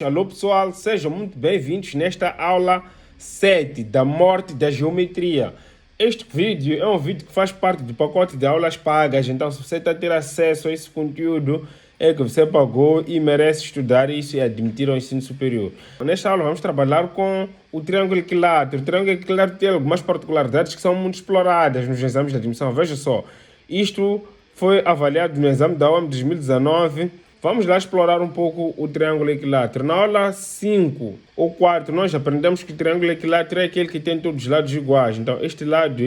Alô pessoal, sejam muito bem-vindos nesta aula 7 da morte da geometria. Este vídeo é um vídeo que faz parte do pacote de aulas pagas, então se você está a ter acesso a esse conteúdo, é que você pagou e merece estudar isso e admitir ao ensino superior. Nesta aula vamos trabalhar com o triângulo equilátero. O triângulo equilátero tem algumas particularidades que são muito exploradas nos exames de admissão. Veja só, isto foi avaliado no exame da OAM 2019. Vamos lá explorar um pouco o triângulo equilátero. Na aula 5 ou 4, nós aprendemos que o triângulo equilátero é aquele que tem todos os lados iguais. Então, este lado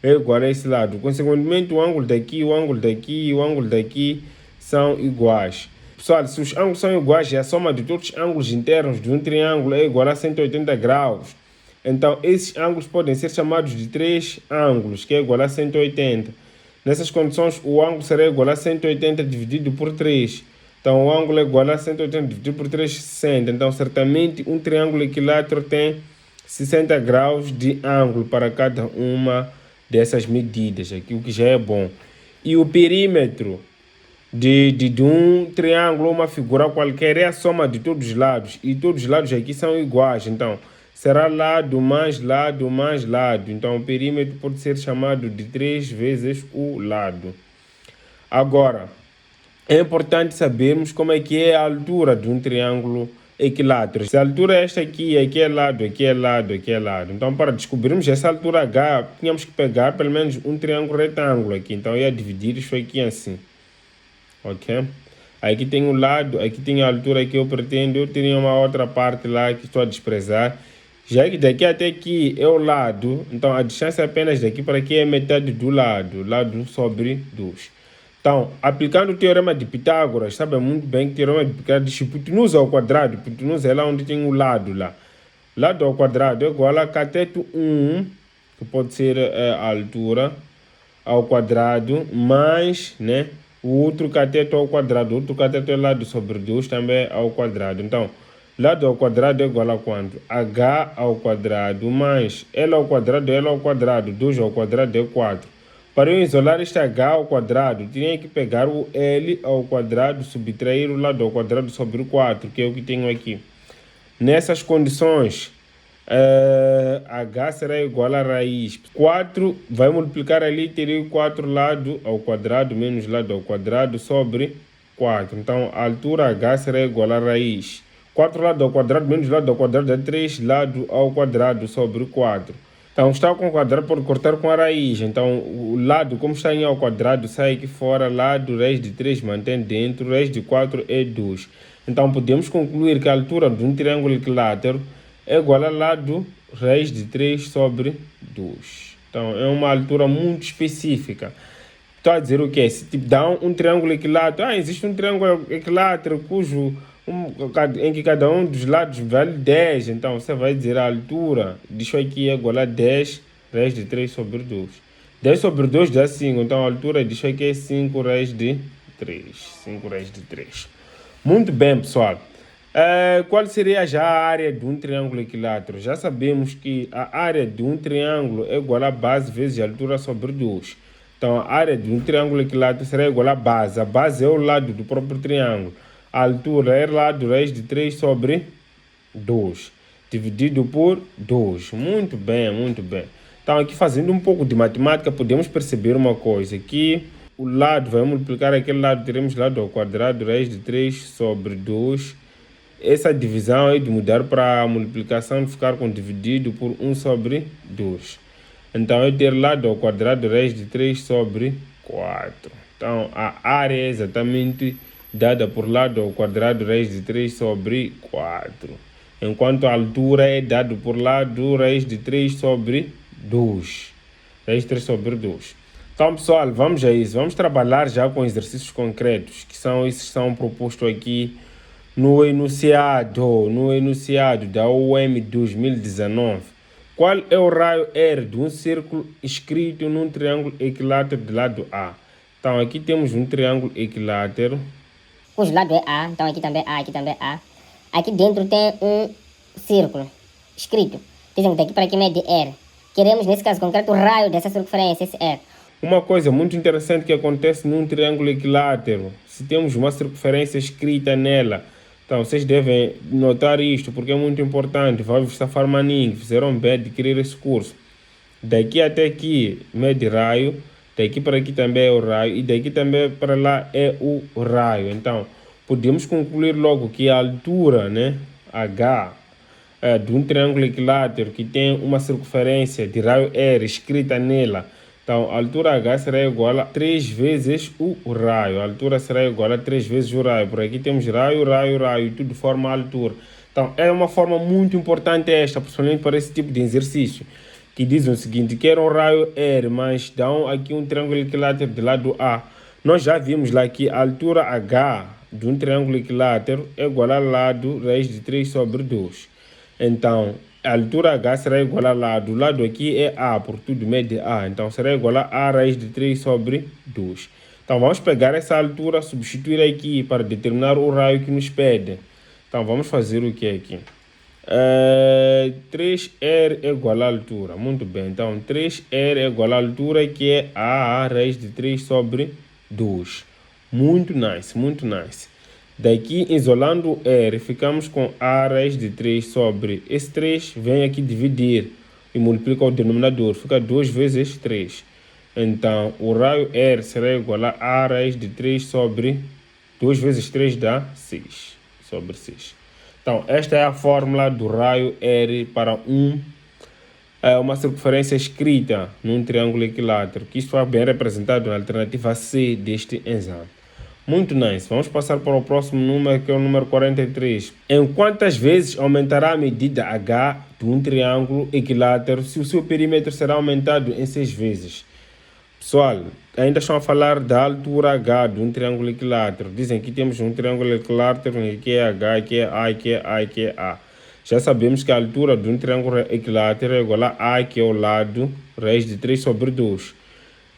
é igual a esse lado. Consequentemente, o ângulo daqui, o ângulo daqui e o ângulo daqui são iguais. Pessoal, se os ângulos são iguais e a soma de todos os ângulos internos de um triângulo é igual a 180 graus, então esses ângulos podem ser chamados de três ângulos, que é igual a 180. Nessas condições, o ângulo será igual a 180 dividido por 3. Então, o ângulo é igual a 180 dividido por 3, 60. Então, certamente, um triângulo equilátero tem 60 graus de ângulo para cada uma dessas medidas, aqui, o que já é bom. E o perímetro de um triângulo, uma figura qualquer, é a soma de todos os lados. E todos os lados aqui são iguais. Então, será lado mais lado mais lado. Então, o perímetro pode ser chamado de 3 vezes o lado. Agora, é importante sabermos como é que é a altura de um triângulo equilátero. Se a altura é esta aqui, aqui é lado, aqui é lado, aqui é lado. Então, para descobrirmos essa altura H, tínhamos que pegar pelo menos um triângulo retângulo aqui. Então, eu ia dividir isso aqui assim. Ok? Aqui tem o lado, aqui tem a altura que eu pretendo. Eu teria uma outra parte lá que estou a desprezar. Já que daqui até aqui é o lado, então a distância apenas daqui para aqui é metade do lado sobre 2. Então, aplicando o teorema de Pitágoras, sabe muito bem que o teorema de Pitágoras diz hipotenusa ao quadrado. Hipotenusa é lá onde tem o lado lá. Lado ao quadrado é igual a cateto 1, que pode ser a altura ao quadrado, mais, né, o outro cateto ao quadrado. O outro cateto é lado sobre 2 também ao quadrado. Então, lado ao quadrado é igual a quanto? H ao quadrado mais L ao quadrado, 2 ao quadrado é 4. Para eu isolar este H ao quadrado, tinha que pegar o L ao quadrado, subtrair o lado ao quadrado sobre 4, que é o que tenho aqui. Nessas condições, H será igual a raiz. 4 vai multiplicar ali, teria 4 lado ao quadrado menos lado ao quadrado sobre 4. Então, a altura H será igual a raiz. 4 lado ao quadrado menos lado ao quadrado é 3 lado ao quadrado sobre 4. Então, está com o quadrado, pode cortar com a raiz. Então, o lado, como está em ao quadrado, sai aqui fora. Lado, raiz de 3 mantém dentro. Raiz de 4 é 2. Então, podemos concluir que a altura de um triângulo equilátero é igual a lado raiz de 3 sobre 2. Então, é uma altura muito específica. Estou a dizer o quê? Se tipo, dá um triângulo equilátero, existe um triângulo equilátero em que cada um dos lados vale 10. Então, você vai dizer a altura disso aqui é igual a 10 raiz de 3 sobre 2. 10 sobre 2 dá 5. Então, a altura disso aqui é 5 raiz de 3. 5 raiz de 3. Muito bem, pessoal. Qual seria já a área de um triângulo equilátero? Já sabemos que a área de um triângulo é igual a base vezes a altura sobre 2. Então, a área de um triângulo equilátero será igual à base. A base é o lado do próprio triângulo. A altura é lado raiz de 3 sobre 2, dividido por 2. Muito bem, muito bem. Então, aqui fazendo um pouco de matemática, podemos perceber uma coisa, que o lado vai multiplicar aquele lado, teremos lado ao quadrado, raiz de 3 sobre 2. Essa divisão é de mudar para a multiplicação, de ficar com dividido por 1 sobre 2. Então, eu ter lado ao quadrado, raiz de 3 sobre 4. Então, a área é exatamente dada por lado ao quadrado, raiz de 3 sobre 4. Enquanto a altura é dada por lado, raiz de 3 sobre 2. Raiz de 3 sobre 2. Então, pessoal, vamos a isso. Vamos trabalhar já com exercícios concretos, que são esses que são propostos aqui no enunciado da OAM 2019. Qual é o raio R de um círculo escrito num triângulo equilátero de lado A? Então, aqui temos um triângulo equilátero, cujo lado é A, então aqui também A, aqui também A. Aqui dentro tem um círculo escrito. Dizem que daqui para aqui mede R. Queremos, nesse caso concreto, o raio dessa circunferência, esse R. Uma coisa muito interessante que acontece num triângulo equilátero, se temos uma circunferência escrita nela, Então, vocês devem notar isto, porque é muito importante. Vai-vos safar maninho, fizeram bem adquirir esse curso. Daqui até aqui, mede raio. Daqui para aqui também é o raio. E daqui também para lá é o raio. Então, podemos concluir logo que a altura, né, H, de um triângulo equilátero que tem uma circunferência de raio R escrita nela. Então, a altura H será igual a 3 vezes o raio. A altura será igual a 3 vezes o raio. Por aqui temos raio, raio, raio, tudo forma a altura. Então, é uma forma muito importante esta, principalmente para esse tipo de exercício, que dizem o seguinte: quero um raio R, mas dão aqui um triângulo equilátero do lado A. Nós já vimos lá que a altura H de um triângulo equilátero é igual ao lado raiz de 3 sobre 2. Então, a altura H será igual a lado. O lado aqui é A, por tudo mede A. Então, será igual a A raiz de 3 sobre 2. Então, vamos pegar essa altura, substituir aqui para determinar o raio que nos pede. Então, vamos fazer o que aqui? 3R é igual à altura. Muito bem. Então, 3R é igual à altura, que é A raiz de 3 sobre 2. Muito nice, muito nice. Daqui, isolando R, ficamos com A raiz de 3 sobre esse 3, vem aqui dividir e multiplica o denominador, fica 2 vezes 3. Então, o raio R será igual a A raiz de 3 sobre 2 vezes 3 dá 6, sobre 6. Então, esta é a fórmula do raio R para uma circunferência escrita num triângulo equilátero, que isto é bem representado na alternativa C deste exame. Muito nice. Vamos passar para o próximo número, que é o número 43. Em quantas vezes aumentará a medida H de um triângulo equilátero se o seu perímetro será aumentado em 6 vezes? Pessoal, ainda estão a falar da altura H de um triângulo equilátero. Dizem que temos um triângulo equilátero que é H, que é A, que é A, que é A. Já sabemos que a altura de um triângulo equilátero é igual a A, que é o lado, raiz de 3 sobre 2.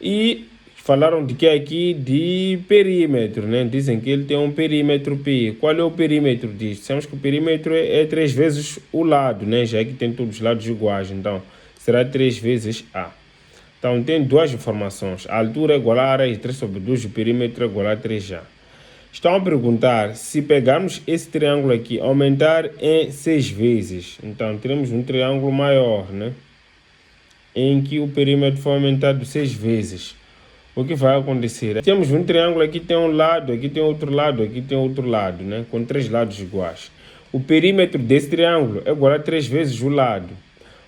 E falaram de que aqui? De perímetro, né? Dizem que ele tem um perímetro P. Qual é o perímetro disso? Sabemos que o perímetro é 3 vezes o lado, né? Já que tem todos os lados iguais, então será 3 vezes A. Então tem duas informações. A altura é igual a raiz de 3 sobre 2, o perímetro é igual a 3A. Estão a perguntar se pegarmos esse triângulo aqui, aumentar em 6 vezes. Então teremos um triângulo maior, né? Em que o perímetro foi aumentado 6 vezes. O que vai acontecer? Temos um triângulo, aqui tem um lado, aqui tem outro lado, aqui tem outro lado, né? Com 3 lados iguais. O perímetro desse triângulo é igual a 3 vezes o lado.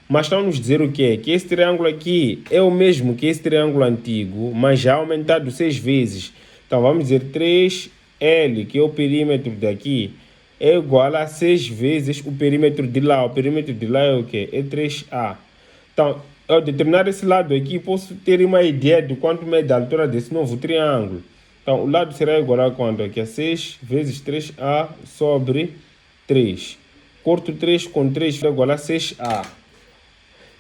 Mas estão nos dizer o quê? Que esse triângulo aqui é o mesmo que esse triângulo antigo, mas já aumentado 6 vezes. Então vamos dizer 3L, que é o perímetro daqui, é igual a 6 vezes o perímetro de lá. O perímetro de lá é o quê? É 3A. Então, ao determinar esse lado aqui, posso ter uma ideia de quanto mede a altura desse novo triângulo. Então, o lado será igual a quanto? Aqui a 6 vezes 3A sobre 3. Corto 3 com 3 é igual a 6A.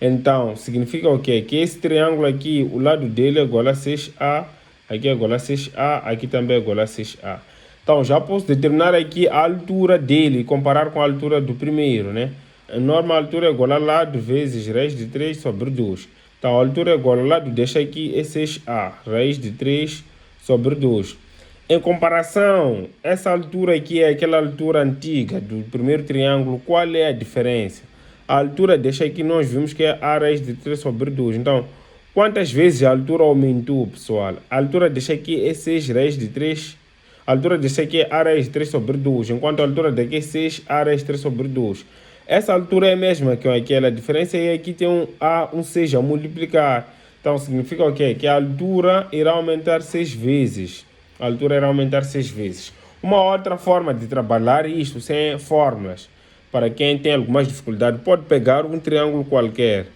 Então, significa o quê? Que esse triângulo aqui, o lado dele é igual a 6A, aqui é igual a 6A, aqui também é igual a 6A. Então, já posso determinar aqui a altura dele e comparar com a altura do primeiro, né? A norma altura é igual a lado vezes raiz de 3 sobre 2. Então, a altura é igual ao lado deste aqui é 6A, raiz de 3 sobre 2. Em comparação, essa altura aqui é aquela altura antiga do primeiro triângulo. Qual é a diferença? A altura deste aqui nós vimos que é A raiz de 3 sobre 2. Então, quantas vezes a altura aumentou, pessoal? A altura deste aqui é 6 raiz de 3. A altura deste aqui é A raiz de 3 sobre 2. Enquanto a altura daqui é 6 A raiz de 3 sobre 2. Essa altura é a mesma que aquela. A diferença é que tem um A, um 6 a multiplicar. Então, significa o quê? Que a altura irá aumentar 6 vezes. A altura irá aumentar 6 vezes. Uma outra forma de trabalhar isto sem fórmulas, para quem tem algumas dificuldades, pode pegar um triângulo qualquer,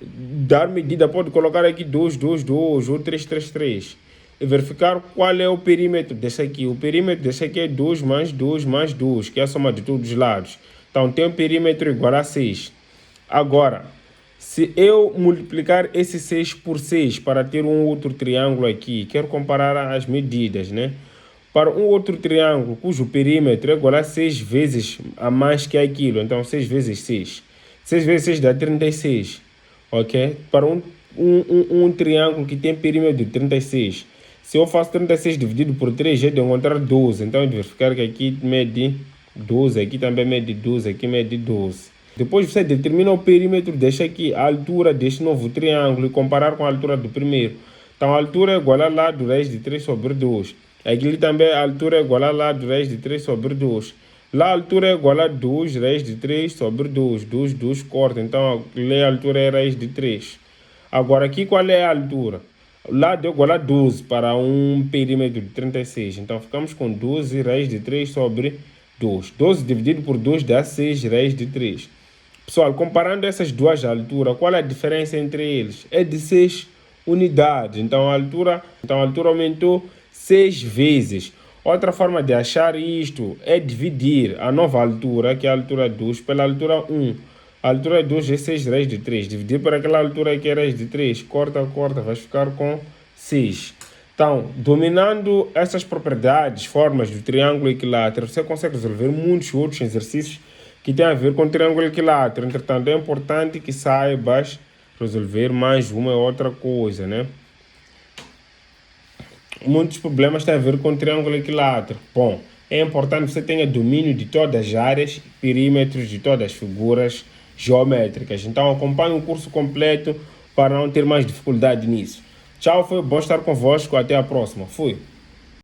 dar medida, pode colocar aqui 2, 2, 2 ou 3, 3, 3 e verificar qual é o perímetro desse aqui. O perímetro desse aqui é 2 mais 2 mais 2, que é a soma de todos os lados. Então tem um perímetro igual a 6. Agora, se eu multiplicar esse 6 por 6 para ter um outro triângulo aqui, quero comparar as medidas, né? Para um outro triângulo cujo perímetro é igual a 6 vezes a mais que aquilo. Então, 6 vezes 6. 6 vezes 6 dá 36. Ok? Para um triângulo que tem perímetro de 36. Se eu faço 36 dividido por 3, é de encontrar 12. Então, eu vou verificar que aqui mede 12, aqui também mede 12, aqui mede 12. Depois você determina o perímetro, deixa aqui a altura deste novo triângulo e comparar com a altura do primeiro. Então a altura é igual a lado raiz de 3 sobre 2. Aqui também a altura é igual a lado raiz de 3 sobre 2. Lá a altura é igual a 2 raiz de 3 sobre 2. 2 corta, então a altura é raiz de 3. Agora aqui qual é a altura? O lado é igual a 12 para um perímetro de 36. Então ficamos com 12 raiz de 3 sobre 2. 12 dividido por 2 dá 6 raiz de 3. Pessoal, comparando essas duas alturas, qual é a diferença entre eles? É de 6 unidades. Então a altura aumentou 6 vezes. Outra forma de achar isto é dividir a nova altura, que é a altura 2, pela altura 1. A altura 2 é 6 raiz de 3. Dividir por aquela altura que é raiz de 3. Corta, vai ficar com 6. Então, dominando essas propriedades, formas do triângulo equilátero, você consegue resolver muitos outros exercícios que têm a ver com o triângulo equilátero. Entretanto, é importante que saibas resolver mais uma ou outra coisa, né? Muitos problemas têm a ver com o triângulo equilátero. Bom, é importante que você tenha domínio de todas as áreas, perímetros de todas as figuras geométricas. Então acompanhe o curso completo para não ter mais dificuldade nisso. Tchau, foi bom estar convosco. Até a próxima. Fui.